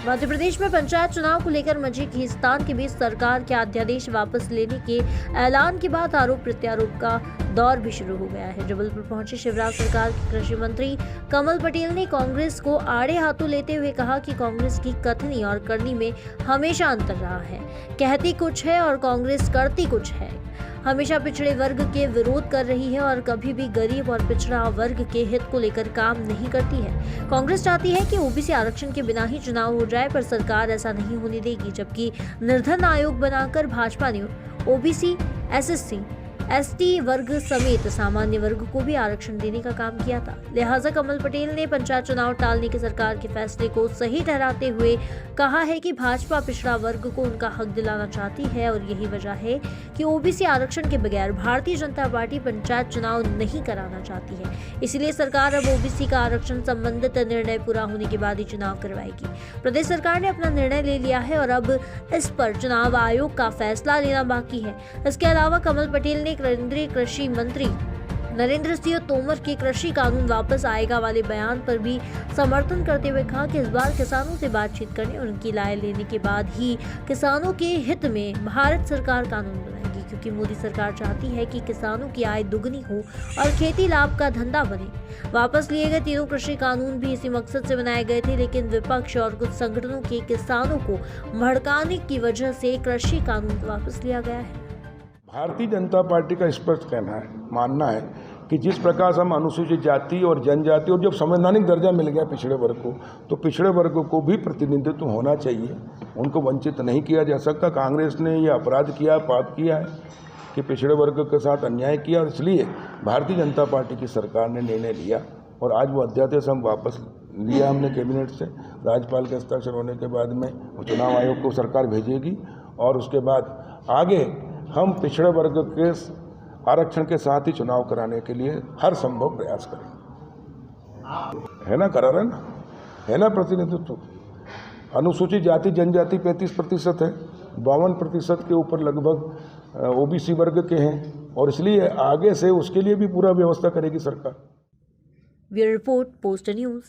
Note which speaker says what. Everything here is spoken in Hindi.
Speaker 1: मध्य प्रदेश में पंचायत चुनाव को लेकर मची खींचतान के बीच सरकार के अध्यादेश वापस लेने के ऐलान के बाद आरोप प्रत्यारोप का दौर भी शुरू हो गया है। जबलपुर पहुंचे शिवराज सरकार के कृषि मंत्री कमल पटेल ने कांग्रेस को आड़े हाथों लेते हुए कहा कि कांग्रेस की कथनी और करनी में हमेशा अंतर रहा है। कहती कुछ है और कांग्रेस करती कुछ है। हमेशा पिछड़े वर्ग के विरोध कर रही है और कभी भी गरीब और पिछड़ा वर्ग के हित को लेकर काम नहीं करती है। कांग्रेस चाहती है कि ओबीसी आरक्षण के बिना ही चुनाव हो जाए, पर सरकार ऐसा नहीं होने देगी। जबकि निर्धन आयोग बनाकर भाजपा ने ओबीसी, एसएससी, एसटी वर्ग समेत सामान्य वर्ग को भी आरक्षण देने का काम किया था। लिहाजा कमल पटेल ने पंचायत चुनाव टालने के सरकार के फैसले को सही ठहराते हुए कहा है कि भाजपा पिछड़ा वर्ग को उनका हक दिलाना चाहती है और यही वजह है कि ओबीसी आरक्षण के बगैर भारतीय जनता पार्टी पंचायत चुनाव नहीं कराना चाहती है। इसलिए सरकार अब ओबीसी का आरक्षण संबंधित निर्णय पूरा होने के बाद ही चुनाव करवाएगी। प्रदेश सरकार ने अपना निर्णय ले लिया है और अब इस पर चुनाव आयोग का फैसला लेना बाकी है। इसके अलावा कमल पटेल ने केंद्रीय कृषि मंत्री नरेंद्र सिंह तोमर के कृषि कानून वापस आएगा वाले बयान पर भी समर्थन करते हुए कहा कि इस बार किसानों से बातचीत करने और उनकी राय लेने के बाद ही किसानों के हित में भारत सरकार कानून बनाएगी, क्योंकि मोदी सरकार चाहती है कि किसानों की आय दुगनी हो और खेती लाभ का धंधा बने। वापस लिए गए तीनों कृषि कानून भी इसी मकसद से बनाए गए थे, लेकिन विपक्ष और कुछ संगठनों के किसानों को भड़काने की वजह से कृषि कानून को वापस लिया गया है।
Speaker 2: भारतीय जनता पार्टी का स्पष्ट कहना है, मानना है कि जिस प्रकार से हम अनुसूचित जाति और जनजाति और जब संवैधानिक दर्जा मिल गया पिछड़े वर्ग को, तो पिछड़े वर्ग को भी प्रतिनिधित्व होना चाहिए, उनको वंचित नहीं किया जा सकता। कांग्रेस ने यह अपराध किया, पाप किया है कि पिछड़े वर्ग के साथ अन्याय किया, और इसलिए भारतीय जनता पार्टी की सरकार ने निर्णय लिया और आज वो अध्यादेश हम वापस लिया हमने कैबिनेट से। राज्यपाल के हस्ताक्षर होने के बाद में चुनाव आयोग को सरकार भेजेगी और उसके बाद आगे हम पिछड़े वर्ग के आरक्षण के साथ ही चुनाव कराने के लिए हर संभव प्रयास करेंगे। है ना, करा रहे ना, है ना प्रतिनिधित्व। अनुसूचित जाति जनजाति 35% है, 52% के ऊपर लगभग ओबीसी वर्ग के हैं, और इसलिए आगे से उसके लिए भी पूरा व्यवस्था करेगी सरकार।
Speaker 1: Bureau report, post news.